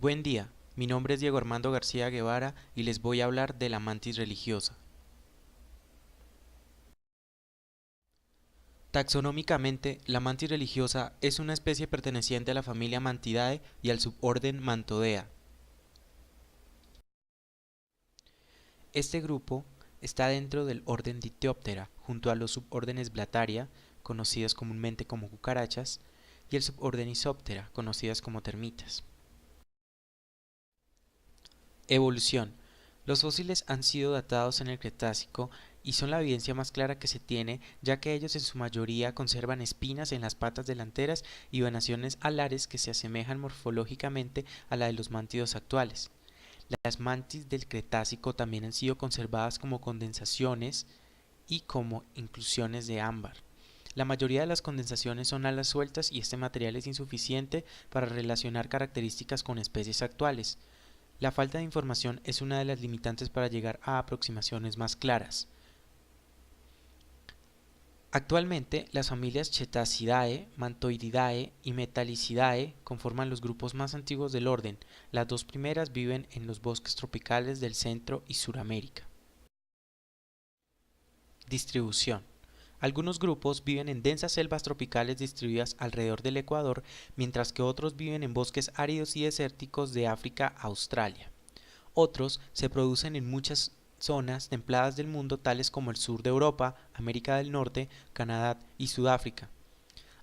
Buen día, mi nombre es Diego Armando García Guevara y les voy a hablar de la mantis religiosa. Taxonómicamente, la mantis religiosa es una especie perteneciente a la familia Mantidae y al suborden Mantodea. Este grupo está dentro del orden Dictyoptera, junto a los subórdenes Blattaria, conocidas comúnmente como cucarachas, y el suborden Isoptera, conocidas como termitas. Evolución. Los fósiles han sido datados en el Cretácico y son la evidencia más clara que se tiene, ya que ellos en su mayoría conservan espinas en las patas delanteras y venaciones alares que se asemejan morfológicamente a la de los mántidos actuales. Las mantis del Cretácico también han sido conservadas como condensaciones y como inclusiones de ámbar. La mayoría de las condensaciones son alas sueltas y este material es insuficiente para relacionar características con especies actuales. La falta de información es una de las limitantes para llegar a aproximaciones más claras. Actualmente, las familias Cetaceidae, Mantoididae y Metallicidae conforman los grupos más antiguos del orden. Las dos primeras viven en los bosques tropicales del Centro y Suramérica. Distribución. Algunos grupos viven en densas selvas tropicales distribuidas alrededor del Ecuador, mientras que otros viven en bosques áridos y desérticos de África a Australia. Otros se producen en muchas zonas templadas del mundo, tales como el sur de Europa, América del Norte, Canadá y Sudáfrica.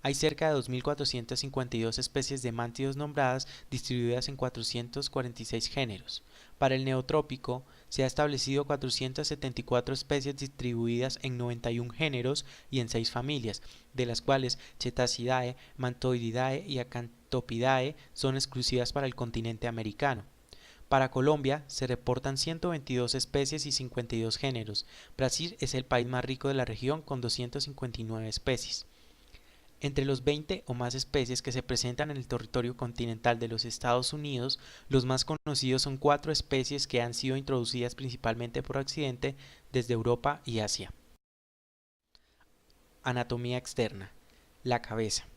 Hay cerca de 2.452 especies de mántidos nombradas, distribuidas en 446 géneros. Para el Neotrópico, se ha establecido 474 especies distribuidas en 91 géneros y en 6 familias, de las cuales Cetaceidae, Mantoididae y Acanthopidae son exclusivas para el continente americano. Para Colombia se reportan 122 especies y 52 géneros. Brasil es el país más rico de la región con 259 especies. Entre los 20 o más especies que se presentan en el territorio continental de los Estados Unidos, los más conocidos son 4 especies que han sido introducidas principalmente por accidente desde Europa y Asia. Anatomía externa. La cabeza.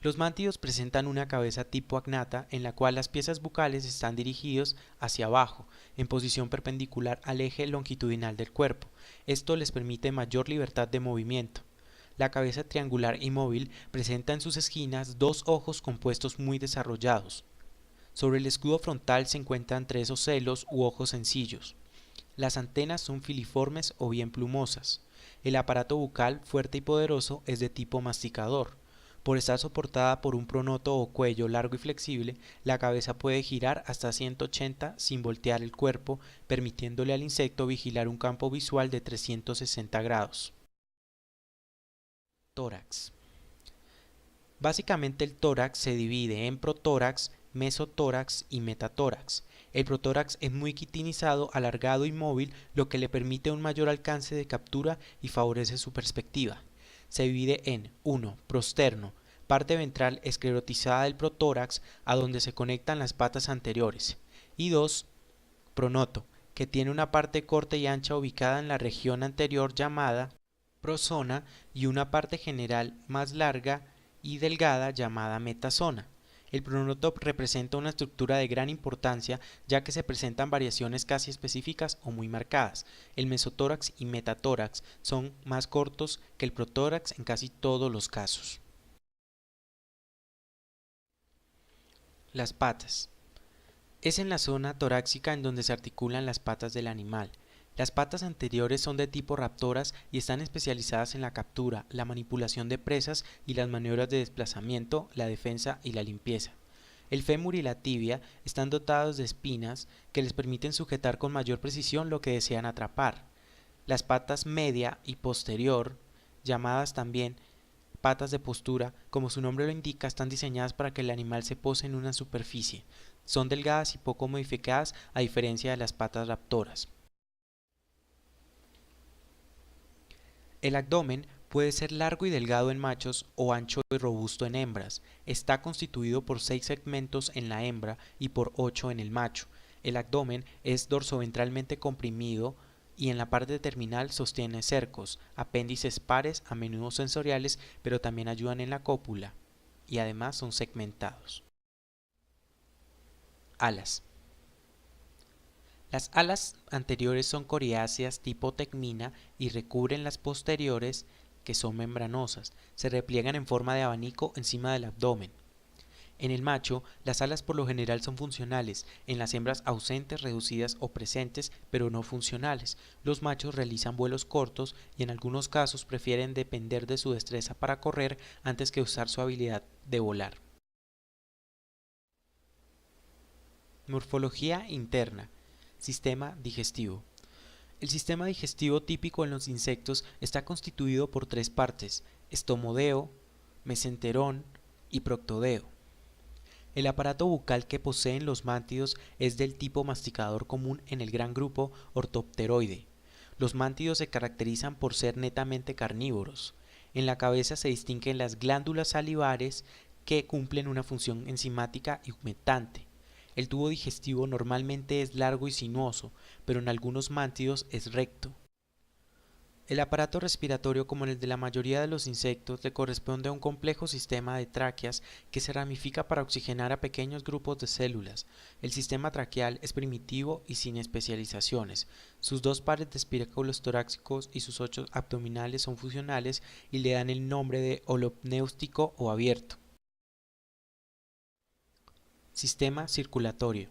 Los mántidos presentan una cabeza tipo agnata en la cual las piezas bucales están dirigidos hacia abajo, en posición perpendicular al eje longitudinal del cuerpo. Esto les permite mayor libertad de movimiento. La cabeza triangular y móvil presenta en sus esquinas dos ojos compuestos muy desarrollados. Sobre el escudo frontal se encuentran 3 ocelos u ojos sencillos. Las antenas son filiformes o bien plumosas. El aparato bucal, fuerte y poderoso, es de tipo masticador. Por estar soportada por un pronoto o cuello largo y flexible, la cabeza puede girar hasta 180 sin voltear el cuerpo, permitiéndole al insecto vigilar un campo visual de 360 grados. Tórax. Básicamente el tórax se divide en protórax, mesotórax y metatórax. El protórax es muy quitinizado, alargado y móvil, lo que le permite un mayor alcance de captura y favorece su perspectiva. Se divide en 1. Prosterno, parte ventral esclerotizada del protórax a donde se conectan las patas anteriores. Y 2. Pronoto, que tiene una parte corta y ancha ubicada en la región anterior llamada prosona y una parte general más larga y delgada llamada metasona. El pronoto representa una estructura de gran importancia, ya que se presentan variaciones casi específicas o muy marcadas. El mesotórax y metatórax son más cortos que el protórax en casi todos los casos. Las patas. Es en la zona torácica en donde se articulan las patas del animal. Las patas anteriores son de tipo raptoras y están especializadas en la captura, la manipulación de presas y las maniobras de desplazamiento, la defensa y la limpieza. El fémur y la tibia están dotados de espinas que les permiten sujetar con mayor precisión lo que desean atrapar. Las patas media y posterior, llamadas también patas de postura, como su nombre lo indica, están diseñadas para que el animal se pose en una superficie. Son delgadas y poco modificadas a diferencia de las patas raptoras. El abdomen puede ser largo y delgado en machos o ancho y robusto en hembras. Está constituido por 6 segmentos en la hembra y por 8 en el macho. El abdomen es dorsoventralmente comprimido y en la parte terminal sostiene cercos, apéndices pares, a menudo sensoriales, pero también ayudan en la cópula, y además son segmentados. Alas. Las alas anteriores son coriáceas tipo tecmina y recubren las posteriores, que son membranosas. Se repliegan en forma de abanico encima del abdomen. En el macho, las alas por lo general son funcionales, en las hembras ausentes, reducidas o presentes, pero no funcionales. Los machos realizan vuelos cortos y en algunos casos prefieren depender de su destreza para correr antes que usar su habilidad de volar. Morfología interna. Sistema digestivo. El sistema digestivo típico en los insectos está constituido por tres partes: estomodeo, mesenterón y proctodeo. El aparato bucal que poseen los mántidos es del tipo masticador común en el gran grupo Orthopteroidae. Los mántidos se caracterizan por ser netamente carnívoros. En la cabeza se distinguen las glándulas salivares, que cumplen una función enzimática y humectante. El tubo digestivo normalmente es largo y sinuoso, pero en algunos mántidos es recto. El aparato respiratorio, como el de la mayoría de los insectos, le corresponde a un complejo sistema de tráqueas que se ramifica para oxigenar a pequeños grupos de células. El sistema traqueal es primitivo y sin especializaciones. Sus dos pares de espiráculos torácicos y sus 8 abdominales son funcionales y le dan el nombre de holopnéustico o abierto. Sistema circulatorio.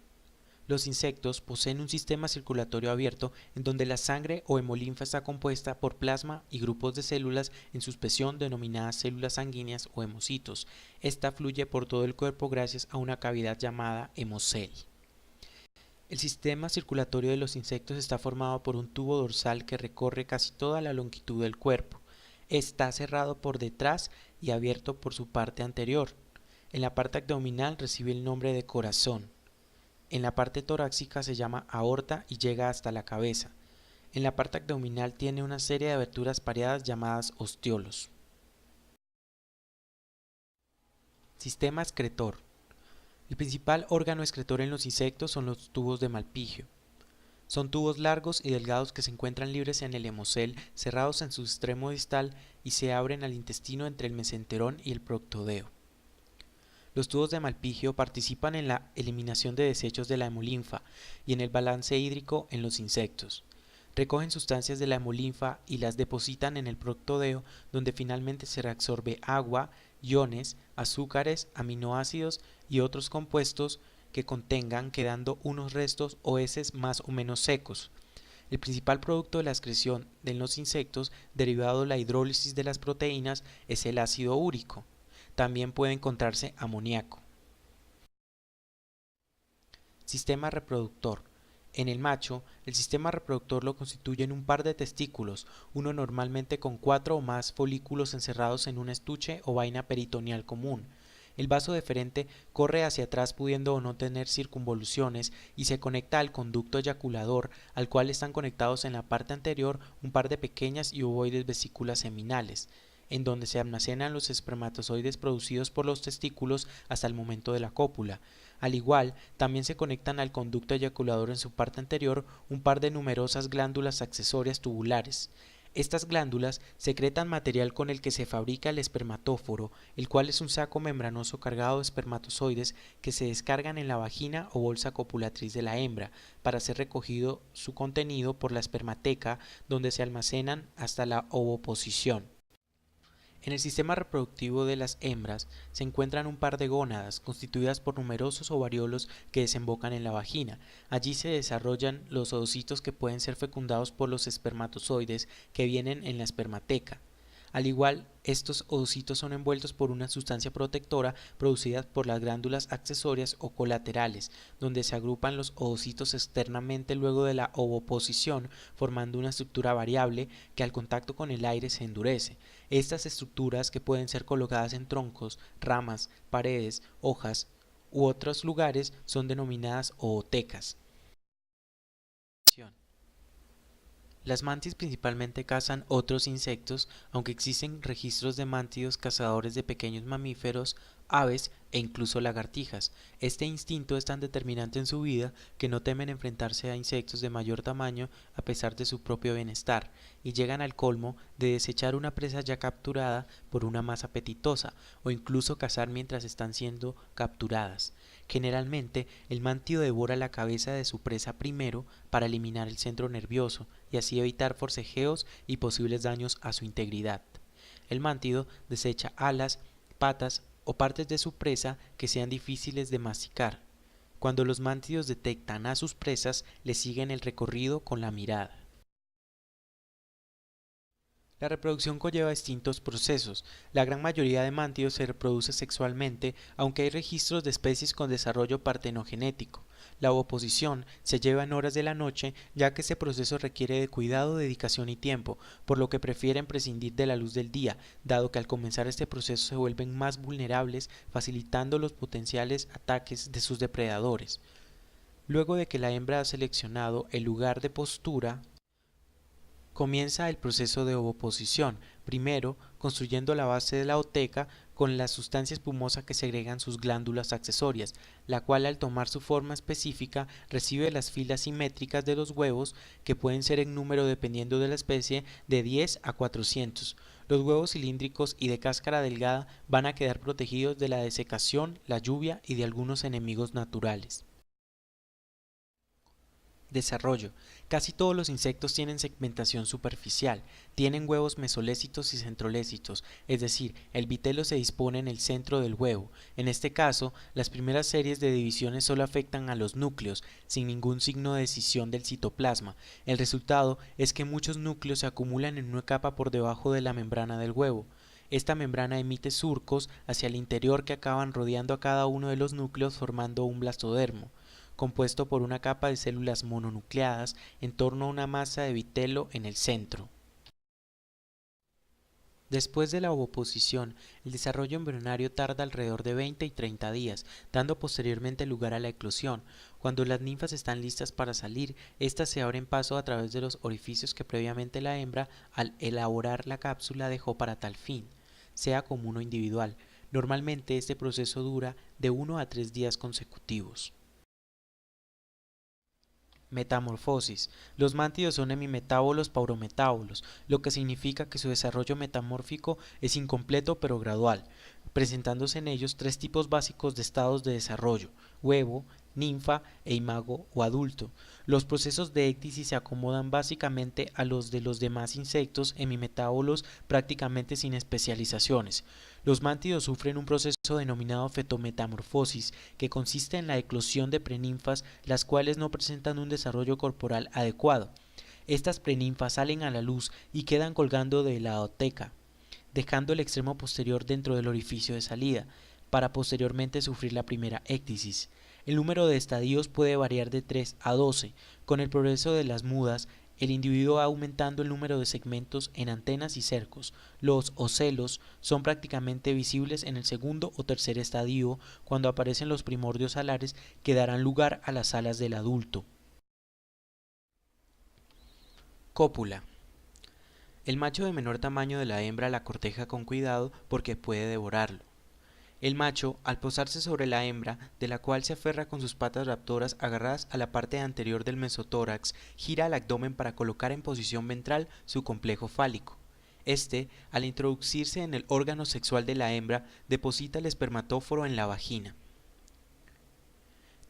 Los insectos poseen un sistema circulatorio abierto en donde la sangre o hemolinfa está compuesta por plasma y grupos de células en suspensión denominadas células sanguíneas o hemocitos. Esta fluye por todo el cuerpo gracias a una cavidad llamada hemocel. El sistema circulatorio de los insectos está formado por un tubo dorsal que recorre casi toda la longitud del cuerpo. Está cerrado por detrás y abierto por su parte anterior. En la parte abdominal recibe el nombre de corazón. En la parte torácica se llama aorta y llega hasta la cabeza. En la parte abdominal tiene una serie de aberturas pareadas llamadas ostiolos. Sistema excretor. El principal órgano excretor en los insectos son los tubos de Malpigio. Son tubos largos y delgados que se encuentran libres en el hemocel, cerrados en su extremo distal, y se abren al intestino entre el mesenterón y el proctodeo. Los tubos de Malpigio participan en la eliminación de desechos de la hemolinfa y en el balance hídrico en los insectos. Recogen sustancias de la hemolinfa y las depositan en el proctodeo, donde finalmente se reabsorbe agua, iones, azúcares, aminoácidos y otros compuestos que contengan, quedando unos restos o heces más o menos secos. El principal producto de la excreción de los insectos, derivado de la hidrólisis de las proteínas, es el ácido úrico. También puede encontrarse amoníaco. Sistema reproductor. En el macho, el sistema reproductor lo constituyen un par de testículos, uno normalmente con 4 o más folículos encerrados en un estuche o vaina peritoneal común. El vaso deferente corre hacia atrás pudiendo o no tener circunvoluciones y se conecta al conducto eyaculador, al cual están conectados en la parte anterior un par de pequeñas y ovoides vesículas seminales, en donde se almacenan los espermatozoides producidos por los testículos hasta el momento de la cópula. Al igual, también se conectan al conducto eyaculador en su parte anterior un par de numerosas glándulas accesorias tubulares. Estas glándulas secretan material con el que se fabrica el espermatóforo, el cual es un saco membranoso cargado de espermatozoides que se descargan en la vagina o bolsa copulatriz de la hembra, para ser recogido su contenido por la espermateca, donde se almacenan hasta la ovoposición. En el sistema reproductivo de las hembras se encuentran un par de gónadas constituidas por numerosos ovariolos que desembocan en la vagina. Allí se desarrollan los ovocitos que pueden ser fecundados por los espermatozoides que vienen en la espermateca. Al igual, estos ovocitos son envueltos por una sustancia protectora producida por las glándulas accesorias o colaterales, donde se agrupan los ovocitos externamente luego de la ovoposición, formando una estructura variable que al contacto con el aire se endurece. Estas estructuras, que pueden ser colocadas en troncos, ramas, paredes, hojas u otros lugares, son denominadas ootecas. Las mantis principalmente cazan otros insectos, aunque existen registros de mántidos cazadores de pequeños mamíferos, aves e incluso lagartijas. Este instinto es tan determinante en su vida que no temen enfrentarse a insectos de mayor tamaño a pesar de su propio bienestar, y llegan al colmo de desechar una presa ya capturada por una más apetitosa, o incluso cazar mientras están siendo capturadas. Generalmente, el mántido devora la cabeza de su presa primero para eliminar el centro nervioso y así evitar forcejeos y posibles daños a su integridad. El mántido desecha alas, patas o partes de su presa que sean difíciles de masticar. Cuando los mántidos detectan a sus presas, les siguen el recorrido con la mirada. La reproducción conlleva distintos procesos. La gran mayoría de mántidos se reproduce sexualmente, aunque hay registros de especies con desarrollo partenogenético. La ovoposición se lleva en horas de la noche, ya que este proceso requiere de cuidado, dedicación y tiempo, por lo que prefieren prescindir de la luz del día, dado que al comenzar este proceso se vuelven más vulnerables, facilitando los potenciales ataques de sus depredadores. Luego de que la hembra ha seleccionado el lugar de postura, comienza el proceso de ovoposición, primero construyendo la base de la oteca con la sustancia espumosa que segregan sus glándulas accesorias, la cual al tomar su forma específica recibe las filas simétricas de los huevos, que pueden ser en número dependiendo de la especie de 10 a 400. Los huevos cilíndricos y de cáscara delgada van a quedar protegidos de la desecación, la lluvia y de algunos enemigos naturales. Desarrollo. Casi todos los insectos tienen segmentación superficial, tienen huevos mesolécitos y centrolécitos, es decir, el vitelo se dispone en el centro del huevo. En este caso, las primeras series de divisiones solo afectan a los núcleos, sin ningún signo de escisión del citoplasma. El resultado es que muchos núcleos se acumulan en una capa por debajo de la membrana del huevo. Esta membrana emite surcos hacia el interior que acaban rodeando a cada uno de los núcleos formando un blastodermo, compuesto por una capa de células mononucleadas en torno a una masa de vitelo en el centro. Después de la ovoposición, el desarrollo embrionario tarda alrededor de 20 y 30 días, dando posteriormente lugar a la eclosión. Cuando las ninfas están listas para salir, éstas se abren paso a través de los orificios que previamente la hembra, al elaborar la cápsula, dejó para tal fin, sea común o individual. Normalmente este proceso dura de 1 a 3 días consecutivos. Metamorfosis. Los mántidos son hemimetábolos paurometábolos, lo que significa que su desarrollo metamórfico es incompleto pero gradual, presentándose en ellos tres tipos básicos de estados de desarrollo: huevo, ninfa e imago o adulto. Los procesos de éctisis se acomodan básicamente a los de los demás insectos hemimetábolos, prácticamente sin especializaciones. Los mántidos sufren un proceso denominado fetometamorfosis, que consiste en la eclosión de preninfas, las cuales no presentan un desarrollo corporal adecuado. Estas preninfas salen a la luz y quedan colgando de la oteca, dejando el extremo posterior dentro del orificio de salida, para posteriormente sufrir la primera éctisis. El número de estadios puede variar de 3 a 12. Con el progreso de las mudas, el individuo va aumentando el número de segmentos en antenas y cercos. Los ocelos son prácticamente visibles en el segundo o tercer estadio, cuando aparecen los primordios alares que darán lugar a las alas del adulto. Cópula. El macho de menor tamaño de la hembra la corteja con cuidado porque puede devorarlo. El macho, al posarse sobre la hembra, de la cual se aferra con sus patas raptoras agarradas a la parte anterior del mesotórax, gira el abdomen para colocar en posición ventral su complejo fálico. Este, al introducirse en el órgano sexual de la hembra, deposita el espermatóforo en la vagina.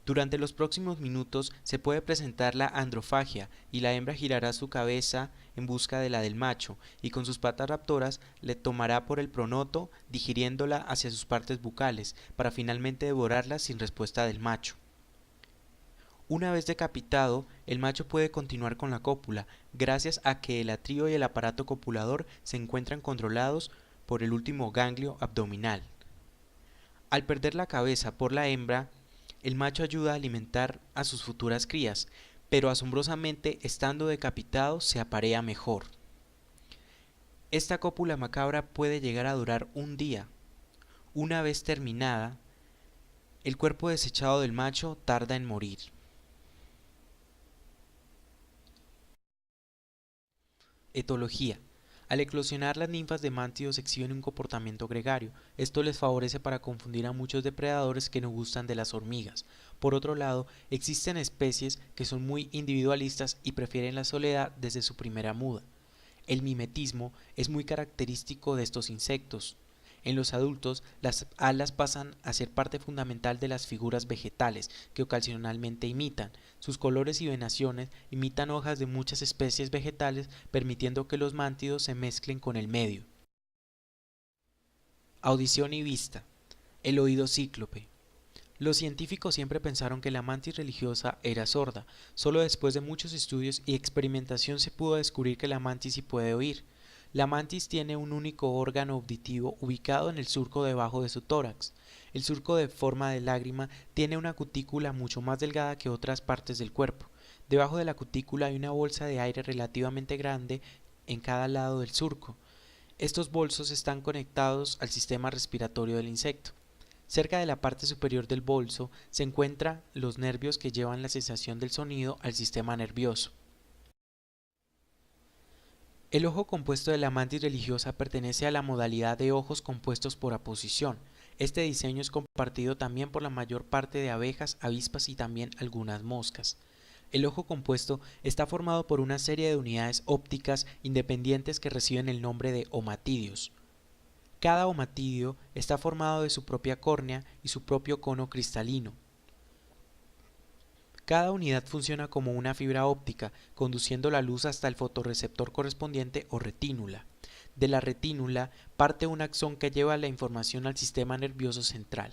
Durante los próximos minutos se puede presentar la androfagia, y la hembra girará su cabeza en busca de la del macho, y con sus patas raptoras le tomará por el pronoto, digiriéndola hacia sus partes bucales, para finalmente devorarla sin respuesta del macho. Una vez decapitado, el macho puede continuar con la cópula, gracias a que el atrio y el aparato copulador se encuentran controlados por el último ganglio abdominal. Al perder la cabeza por la hembra, el macho ayuda a alimentar a sus futuras crías, pero asombrosamente, estando decapitado, se aparea mejor. Esta cópula macabra puede llegar a durar un día. Una vez terminada, el cuerpo desechado del macho tarda en morir. Etología. Al eclosionar, las ninfas de mántidos exhiben un comportamiento gregario. Esto les favorece para confundir a muchos depredadores que no gustan de las hormigas. Por otro lado, existen especies que son muy individualistas y prefieren la soledad desde su primera muda. El mimetismo es muy característico de estos insectos. En los adultos, las alas pasan a ser parte fundamental de las figuras vegetales que ocasionalmente imitan. Sus colores y venaciones imitan hojas de muchas especies vegetales, permitiendo que los mántidos se mezclen con el medio. Audición y vista. El oído cíclope. Los científicos siempre pensaron que la mantis religiosa era sorda. Solo después de muchos estudios y experimentación se pudo descubrir que la mantis sí puede oír. La mantis tiene un único órgano auditivo ubicado en el surco debajo de su tórax. El surco de forma de lágrima tiene una cutícula mucho más delgada que otras partes del cuerpo. Debajo de la cutícula hay una bolsa de aire relativamente grande en cada lado del surco. Estos bolsos están conectados al sistema respiratorio del insecto. Cerca de la parte superior del bolso se encuentran los nervios que llevan la sensación del sonido al sistema nervioso. El ojo compuesto de la mantis religiosa pertenece a la modalidad de ojos compuestos por aposición. Este diseño es compartido también por la mayor parte de abejas, avispas y también algunas moscas. El ojo compuesto está formado por una serie de unidades ópticas independientes que reciben el nombre de omatidios. Cada omatidio está formado de su propia córnea y su propio cono cristalino. Cada unidad funciona como una fibra óptica, conduciendo la luz hasta el fotorreceptor correspondiente o retínula. De la retínula parte un axón que lleva la información al sistema nervioso central.